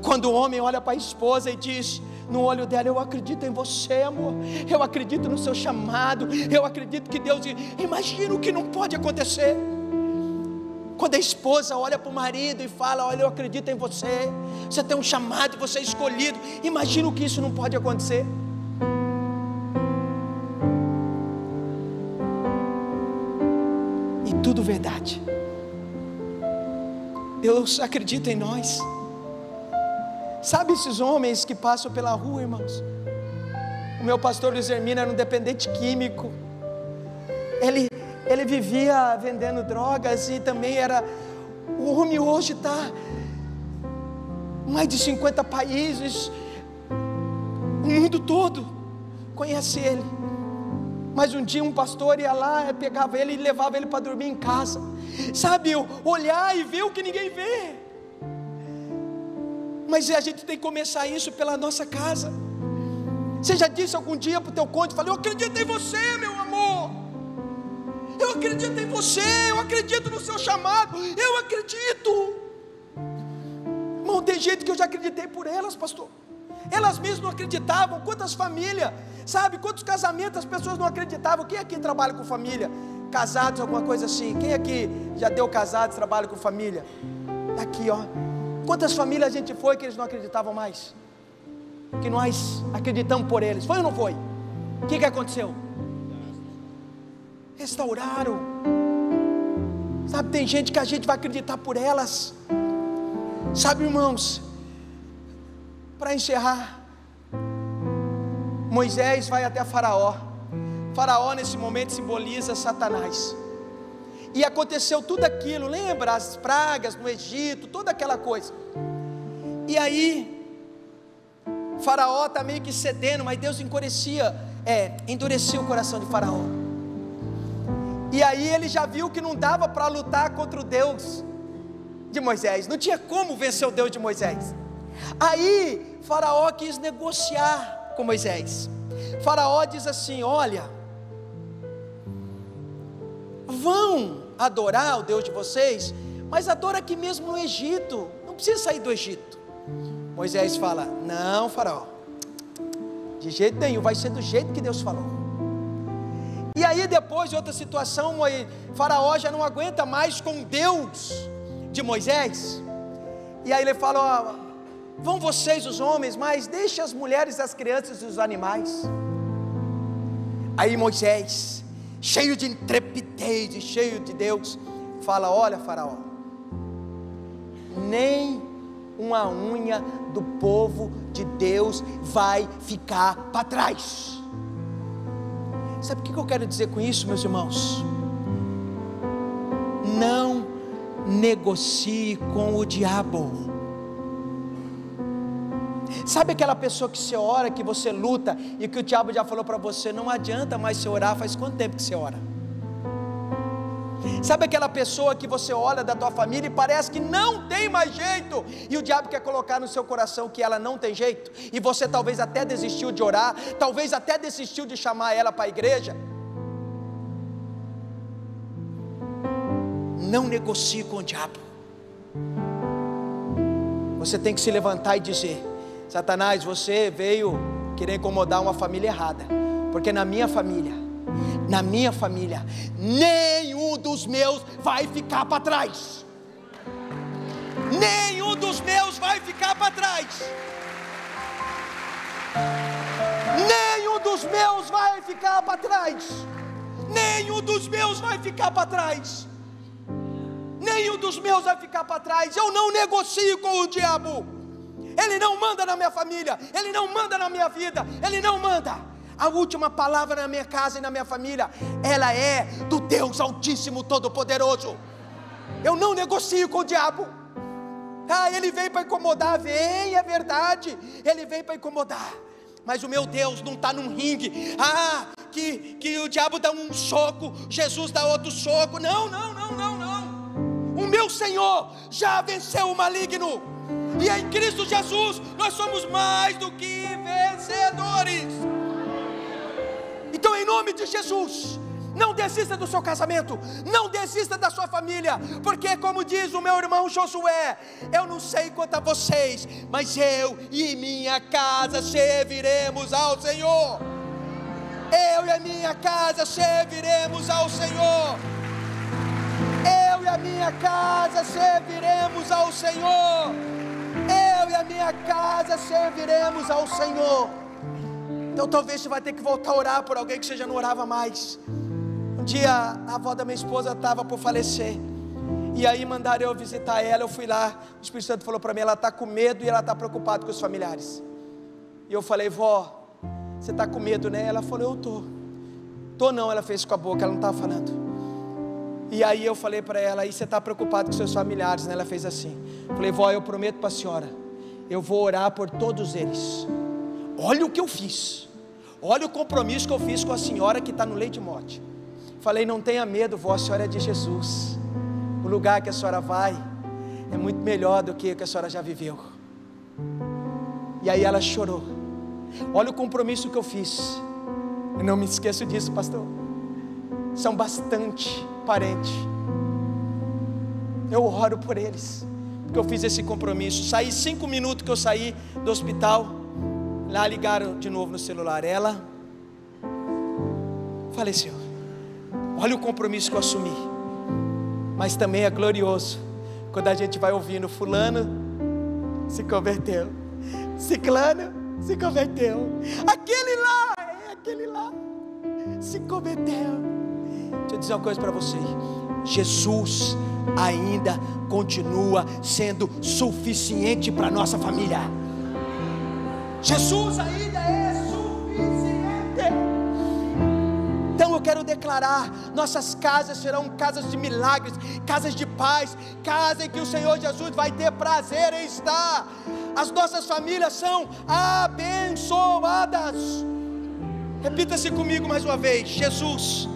quando o homem olha para a esposa e diz no olho dela: eu acredito em você, amor, eu acredito no seu chamado, eu acredito que Deus... Imagina o que não pode acontecer quando a esposa olha para o marido e fala: olha, eu acredito em você, você tem um chamado, você é escolhido. Imagina o que isso não pode acontecer. E tudo verdade. Deus acredita em nós. Sabe esses homens que passam pela rua, irmãos? O meu pastor Luiz Hermino era um dependente químico. Ele vivia vendendo drogas e também era... O homem hoje está em mais de 50 países, o mundo todo conhece ele. Mas um dia um pastor ia lá, pegava ele e levava ele para dormir em casa. Sabe, olhar e ver o que ninguém vê. Mas a gente tem que começar isso pela nossa casa. Você já disse algum dia para o teu cônjuge: falei: eu acredito em você, meu amor, eu acredito em você, eu acredito no seu chamado, eu acredito. Irmão, tem gente que eu já acreditei por elas, pastor. Elas mesmas não acreditavam. Quantas famílias, sabe, quantos casamentos as pessoas não acreditavam. Quem aqui trabalha com família? Casados, alguma coisa assim. Quem aqui já deu casados, trabalha com família? Aqui, ó. Quantas famílias a gente foi que eles não acreditavam mais? que nós acreditamos por eles. Foi ou não foi? O que aconteceu? Restauraram. Sabe, tem gente que a gente vai acreditar por elas. Sabe, irmãos, para encerrar, Moisés vai até Faraó. Faraó nesse momento simboliza Satanás. E aconteceu tudo aquilo, lembra? As pragas no Egito, toda aquela coisa. E aí, Faraó está meio que cedendo, mas Deus endurecia o coração de Faraó. E aí ele já viu que não dava para lutar contra o Deus de Moisés, não tinha como vencer o Deus de Moisés. Aí Faraó quis negociar com Moisés. Faraó diz assim: olha, vão adorar o Deus de vocês, mas adora aqui mesmo no Egito, não precisa sair do Egito. Moisés fala: não, Faraó, de jeito nenhum, vai ser do jeito que Deus falou. E aí depois de outra situação, Faraó já não aguenta mais com Deus de Moisés. E aí ele fala: vão vocês os homens, mas deixe as mulheres, as crianças e os animais. Aí Moisés, cheio de intrepidez e cheio de Deus, fala: olha, Faraó, nem uma unha do povo de Deus vai ficar para trás. Sabe o que eu quero dizer com isso, meus irmãos? Não negocie com o diabo. Sabe aquela pessoa que você ora, que você luta, e que o diabo já falou para você: não adianta mais você orar? Faz quanto tempo que você ora? Sabe aquela pessoa que você olha da tua família e parece que não tem mais jeito, e o diabo quer colocar no seu coração que ela não tem jeito, e você talvez até desistiu de orar, talvez até desistiu de chamar ela para a igreja? Não negocie com o diabo. Você tem que se levantar e dizer: Satanás, você veio querer incomodar uma família errada, porque na minha família, nenhum dos meus vai ficar para trás. Nenhum dos meus vai ficar para trás. Nenhum dos meus vai ficar para trás. Nenhum dos meus vai ficar para trás. Nenhum dos meus vai ficar para trás. Eu não negocio com o diabo. Ele não manda na minha família, ele não manda na minha vida, ele não manda. A última palavra na minha casa e na minha família, ela é do Deus Altíssimo Todo-Poderoso. Eu não negocio com o diabo. Ele vem para incomodar, vem, é verdade, ele vem para incomodar, mas o meu Deus não está num ringue, que o diabo dá um soco, Jesus dá outro soco. Não. O meu Senhor já venceu o maligno, e em Cristo Jesus nós somos mais do que vencedores. Então, em nome de Jesus, não desista do seu casamento, não desista da sua família, porque como diz o meu irmão Josué, eu não sei quanto a vocês, mas eu e minha casa serviremos ao Senhor. Eu e a minha casa serviremos ao Senhor. Eu e a minha casa serviremos ao Senhor. Eu e a minha casa serviremos ao Senhor. Então talvez você vai ter que voltar a orar por alguém que você já não orava mais. Um dia a avó da minha esposa estava por falecer, e aí mandaram eu visitar ela. Eu fui lá, o Espírito Santo falou para mim: ela está com medo e ela está preocupada com os familiares. E eu falei: vó, você está com medo, né? Ela falou: eu tô não, ela fez com a boca, ela não estava falando. E aí eu falei para ela: aí você está preocupado com seus familiares, né? Ela fez assim. Falei: vó, eu prometo para a senhora, eu vou orar por todos eles. Olha o que eu fiz, olha o compromisso que eu fiz com a senhora que está no leito de morte. Falei: não tenha medo, vó, a senhora é de Jesus. O lugar que a senhora vai é muito melhor do que o que a senhora já viveu. E aí ela chorou. Olha o compromisso que eu fiz. Eu não me esqueço disso, pastor. São bastante parentes. Eu oro por eles, porque eu fiz esse compromisso. Saí 5 minutos que eu saí do hospital, lá ligaram de novo no celular, ela faleceu. Olha o compromisso que eu assumi. Mas também é glorioso quando a gente vai ouvindo: fulano se converteu, ciclano se converteu. Aquele lá se converteu. Deixa eu dizer uma coisa para você: Jesus ainda continua sendo suficiente para nossa família. Jesus ainda é suficiente. Então eu quero declarar: nossas casas serão casas de milagres, casas de paz, casa em que o Senhor Jesus vai ter prazer em estar. As nossas famílias são abençoadas. Repita-se comigo mais uma vez: Jesus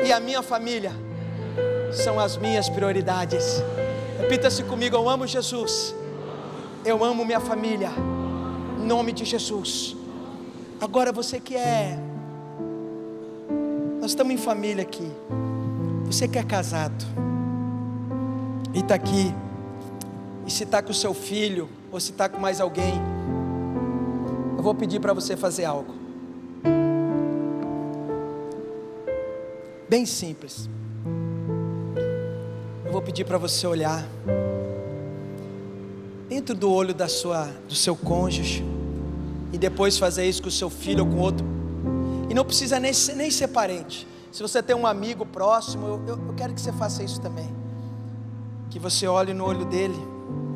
e a minha família são as minhas prioridades. Repita-se comigo: eu amo Jesus, eu amo minha família, em nome de Jesus. Agora você que nós estamos em família aqui, você que é casado e está aqui, e se está com o seu filho, ou se está com mais alguém, eu vou pedir para você fazer algo bem simples. Eu vou pedir para você olhar dentro do olho do seu cônjuge, e depois fazer isso com o seu filho ou com outro. E não precisa nem ser parente. Se você tem um amigo próximo, eu quero que você faça isso também. Que você olhe no olho dele,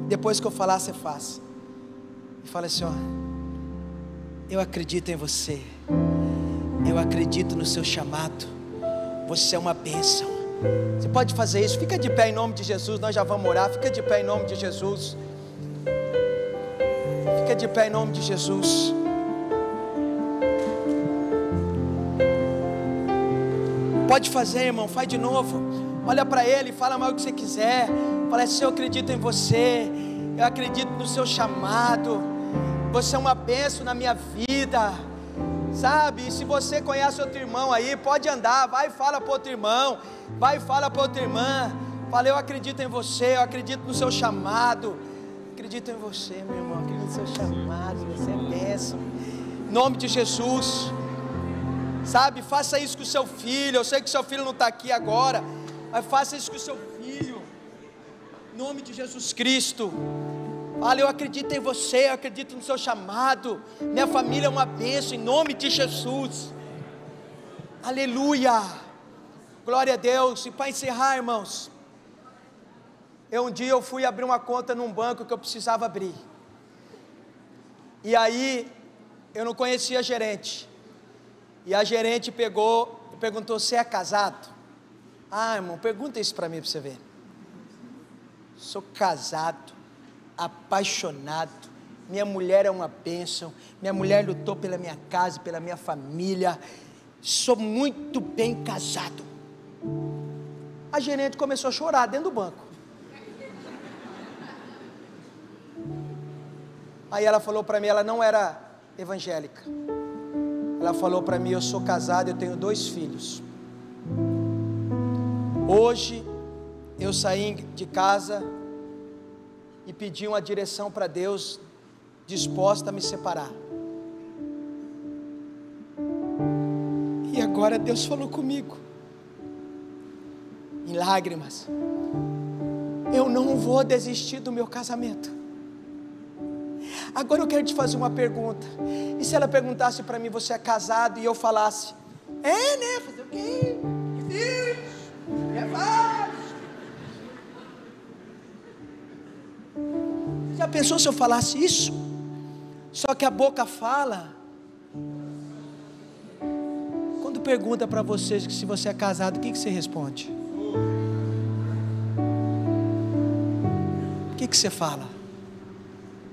depois que eu falar, você faça. E fala assim: ó, eu acredito em você, eu acredito no seu chamado, você é uma bênção. Você pode fazer isso. Fica de pé em nome de Jesus, nós já vamos orar. Fica de pé em nome de Jesus. Fica de pé em nome de Jesus. Pode fazer, irmão, faz de novo. Olha para ele, fala mais o que você quiser. Fala assim: eu acredito em você, eu acredito no seu chamado, você é uma bênção na minha vida. Sabe, e se você conhece outro irmão aí, pode andar, vai e fala para outro irmão, vai e fala para outra irmã. Fala: eu acredito em você, eu acredito no seu chamado. Acredito em você, meu irmão, acredito no seu chamado, você é bênção. Em nome de Jesus. Sabe, faça isso com o seu filho. Eu sei que seu filho não está aqui agora, mas faça isso com o seu filho, em nome de Jesus Cristo. Fala: eu acredito em você, eu acredito no seu chamado, minha família é uma bênção, em nome de Jesus. Aleluia, glória a Deus. E para encerrar, irmãos, um dia eu fui abrir uma conta num banco que eu precisava abrir, e aí eu não conhecia a gerente, e a gerente pegou e perguntou: você é casado? Ah, irmão, pergunta isso para mim, para você ver. Sou casado, apaixonado, minha mulher é uma bênção, minha mulher lutou pela minha casa, pela minha família, sou muito bem casado. A gerente começou a chorar dentro do banco. Aí ela falou para mim, ela não era evangélica, ela falou para mim: eu sou casado, eu tenho 2 filhos. Hoje eu saí de casa e pedi uma direção para Deus, disposta a me separar. E agora Deus falou comigo, em lágrimas: eu não vou desistir do meu casamento. Agora eu quero te fazer uma pergunta. E se ela perguntasse para mim: você é casado? E eu falasse: é, né? Fazer o quê? É fácil. Já pensou se eu falasse isso? Só que a boca fala. Quando pergunta para vocês que se você é casado, o que você responde? O que você fala?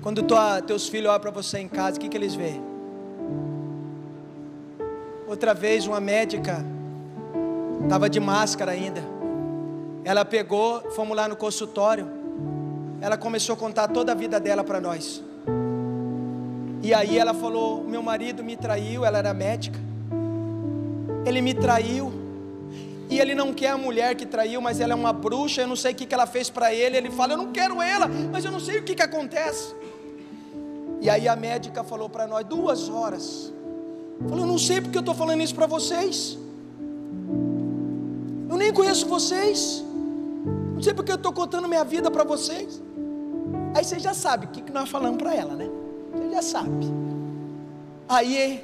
Quando teus filhos olham para você em casa, o que eles veem? Outra vez uma médica, estava de máscara ainda, ela pegou, fomos lá no consultório, ela começou a contar toda a vida dela para nós. E aí ela falou: meu marido me traiu, ela era médica, ele me traiu, e ele não quer a mulher que traiu, mas ela é uma bruxa, eu não sei o que ela fez para ele. Ele fala: eu não quero ela, mas eu não sei o que acontece. E aí a médica falou para nós, 2 horas, falou: eu não sei porque eu estou falando isso para vocês, eu nem conheço vocês, não sei porque eu estou contando minha vida para vocês. Aí você já sabe o que nós falamos para ela, né? Você já sabe. Aí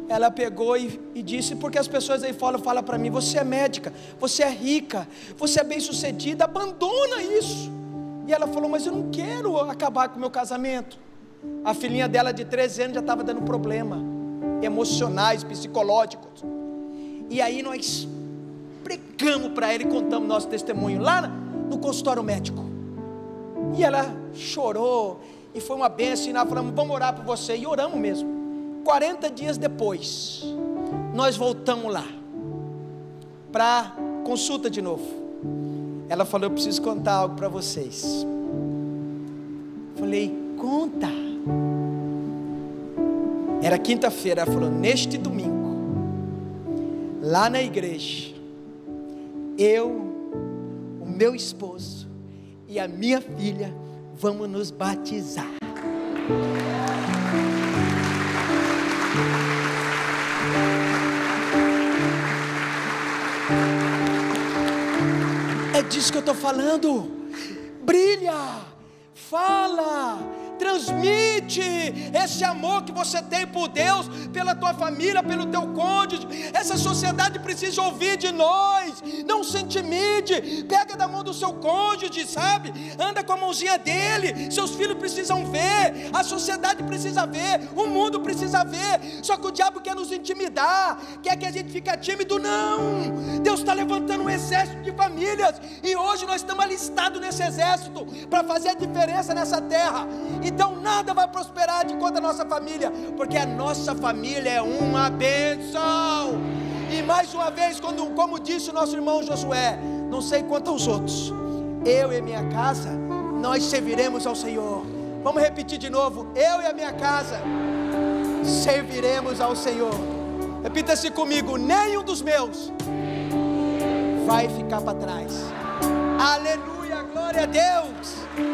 ela pegou e disse, porque as pessoas aí fora falam para mim, você é médica, você é rica, você é bem sucedida, abandona isso. E ela falou, mas eu não quero acabar com o meu casamento. A filhinha dela de 13 anos já estava dando problema emocionais, psicológicos. E aí nós pregamos para ela e contamos nosso testemunho lá no consultório médico. E ela chorou, e foi uma bênção, e nós falamos, vamos orar por você, e oramos mesmo. 40 dias depois, nós voltamos lá, para consulta de novo. Ela falou, eu preciso contar algo para vocês. Falei, conta. Era quinta-feira, ela falou, neste domingo, lá na igreja, eu, o meu esposo e a minha filha, vamos nos batizar. É disso que eu estou falando. Brilha, fala, transmite esse amor que você tem por Deus, pela tua família, pelo teu cônjuge. Essa sociedade precisa ouvir de nós. Não se intimide, pega da mão do seu cônjuge, sabe? Anda com a mãozinha dele. Seus filhos precisam ver, a sociedade precisa ver, o mundo precisa ver. Só que o diabo quer nos intimidar, quer que a gente fique tímido. Não, Deus está levantando um exército de famílias, e hoje nós estamos alistados nesse exército, para fazer a diferença nessa terra. Então nada vai prosperar de conta a nossa família, porque a nossa família é uma bênção. E mais uma vez, como disse o nosso irmão Josué, não sei quanto aos outros, eu e minha casa, nós serviremos ao Senhor. Vamos repetir de novo, eu e a minha casa serviremos ao Senhor. Repita-se comigo, nenhum dos meus vai ficar para trás. Aleluia, glória a Deus.